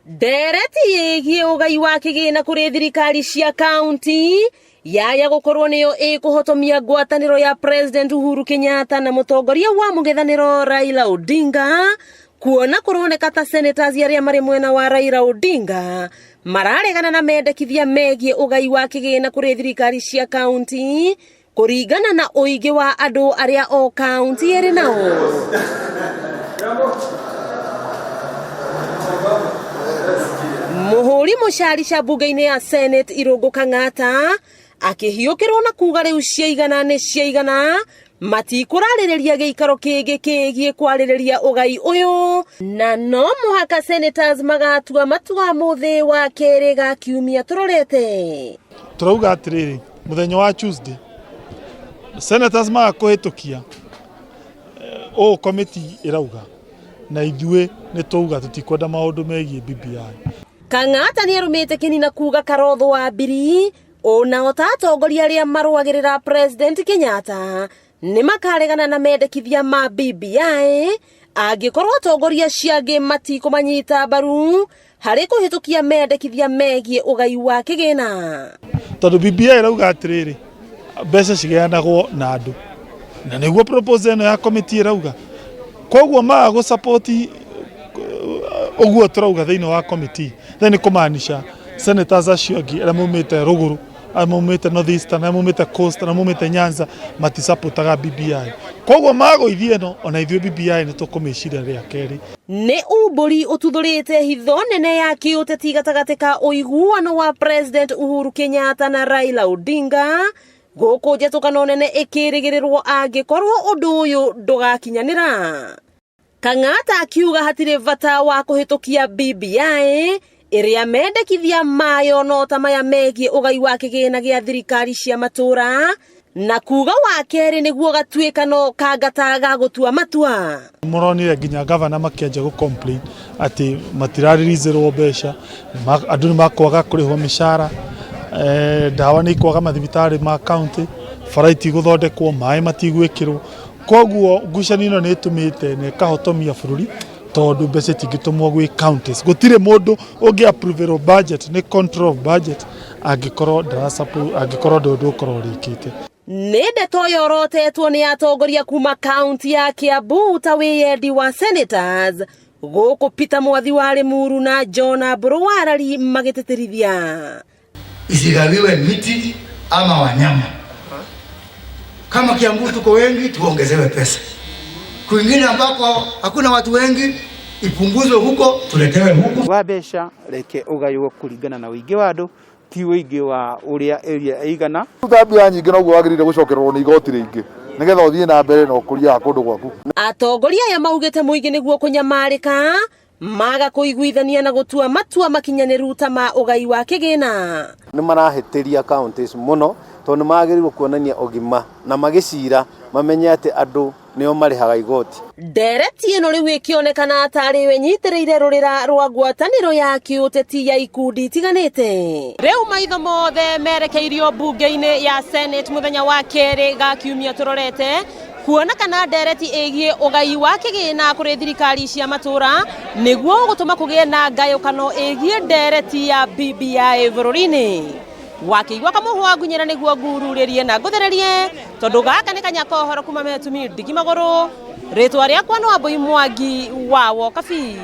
Ndereti yegiĩ ũgai wa kĩgĩna kũrĩ thirikari cia kaunti yaya gũkorwo nĩyo ĩkũhotomia ngwatanĩro ya President Uhuru Kenyatta na mũtongoria wa mũng'ethanĩro Raila Odinga, kuona kũroneka ta senators arĩa marĩ mwena wa Raila Odinga mararegana na mendekithia megiĩ ũgai wa kĩgĩna kũrĩ thirikari cia kaunti kũringana na ũingĩ wa andũ arĩa o kaunti ĩrĩ nao. Muhuri mũcarica bunge-inĩ ya Senate Irũngũ Kang'ata akĩhiũkĩrwo na kuga rĩu ciaigana nĩ ciaigana matikũrarĩrĩria gĩikaro kĩngĩ kĩgiĩ kwarĩrĩria ũgai ũyũ, na no mũhaka senators magatua matua mũthĩ wa kerĩ ga kiumia tũrorete. Turauga atĩrĩrĩ, mũthenya wa Tuesday senators magakũhĩtũkia committee ĩrauga na ithuĩ nĩ tũuga tũtikwenda maũndũ megiĩ BBI. Kang'ata nĩ arumĩte kĩnina kuga karotho wa mbiri ona atongoria arĩa marũagĩrĩra President Kenyatta nĩ makaregana na mendekithia ma BBI angĩkorwo atongoria ciangĩ matikũmanyita mbaru harĩ kũhĩtũkia mendekithia megiĩ ũgai wa kĩgĩna. Tondũ BBI ĩrauga atĩrĩrĩ, mbeca cigeanagwo na andũ, na nĩguo proposal ĩno ya committee ĩrauga, koguo maga gũsupport ũguo turauga thĩinĩ wa committee then kũmaanisha senators acio angĩ arĩa maumĩte rũgũrũ, arĩa maumĩte North Eastern, arĩa maumĩte Coast, arĩa maumĩte Nyanza matisupportaga BBI. Koguo magũithie no ona ithuĩ BBI nĩ tũkũmĩciria rĩa kerĩ. Nĩ umbũri ũtuthũrĩte hitho nene ya kĩũteti gatagatĩ ka ũiguano wa President Uhuru Kenyatta na Raila Odinga, gũkũ njatũkano nene ĩkĩrĩgĩrĩrwo angĩkorwo ũndũ ũyũ ndũgakinyanĩra. Kang'ata akiuga hatirĩ bata wa kũhĩtũkia BBI ĩrĩa mendekithia mayo no ta maya megiĩ ũgai wa kĩgĩna gĩa thirikari cia matũra, na kuga wa kerĩ nĩguo gatuĩkano kangata ga gũtua matua. Mũronire nginya gavana makĩanjia gũcomplain atĩ matirarĩrĩzĩrwo mbeca, andũ nĩ makwaga kũrĩhwo mĩcara, ndawa nĩ ikwaga mathibitarĩ ma kaunti, bara itigũthondekwo, maĩ matigwĩkĩrwo. Koguo ngucanio ĩno nĩ ĩtũmĩte na ĩkahotomia bũrũri tondũ mbeca itingĩtũmwo gwĩ counties. Gũtirĩ mũndũ ũngĩ-approve budget nĩ control of budget angĩkorwo ndũndũ ũkorwo ũrĩkĩte. Nĩ ndeto yorotetwo nĩ atongoria kuma kaunti ya Kiambu ta wĩyendi wa senators gũkũ Peter Mwathi wa Limuru na John Aburu wa Rari magĩtĩtĩrithia isigawiwe miti ama wanyama. Kama Kiambu tuko wengi tuongezewe pesa, kwingine ambako hakuna watu wengi ipunguzwe huko tuletewe huko. Wa mbeca reke ũgaywo kũringana na ũingĩ wa andũ ti ũingĩ wa ũrĩa area ĩigana. Mbia nyingĩ noguo wagĩrĩire gũcokererwo nĩ igoti rĩingĩ nĩgetha ũthiĩ na mbere na ũkũria kũndũ gwaku. Atongoria aya maugĩte mũingĩ nĩguo kũnyamarĩka maga kũiguithania na gũtua matua makinyanĩru ta ma ũgai wa kĩgĩna. Nĩ marahĩtĩria counties mũno tondũ magĩrĩirwo kuonania ũgima na magĩcira mamenye atĩ andũ nĩo marĩhaga igoti. Ndereti ĩno rĩu ĩkĩonekana tarĩ we nyitĩrĩire rũrĩra rwa ngwatanĩro ya kĩũteti ya ikundi itiganĩte. Rĩu maitho mothe merekeirio bunge-inĩ ya Senate mũthenya wa kerĩ ga kiumia tũrorete kuona kana ndereti ĩgiĩ ũgai wa kĩgĩna kũrĩ thirikari cia matũra nĩguo gũtũma kũgĩe na ngayũkano ĩgiĩ ndereti ya BBI bũrũri-inĩ. Wakĩigua kamũhwa ngunyĩra nĩguo ngururĩrie na ngũthererie tondũ gaka nĩ kanyakohoro kuma Metumi Ndigi Magũrũ, rĩtwa rĩakwa nĩ Wambui Mwangi wa Wokabi.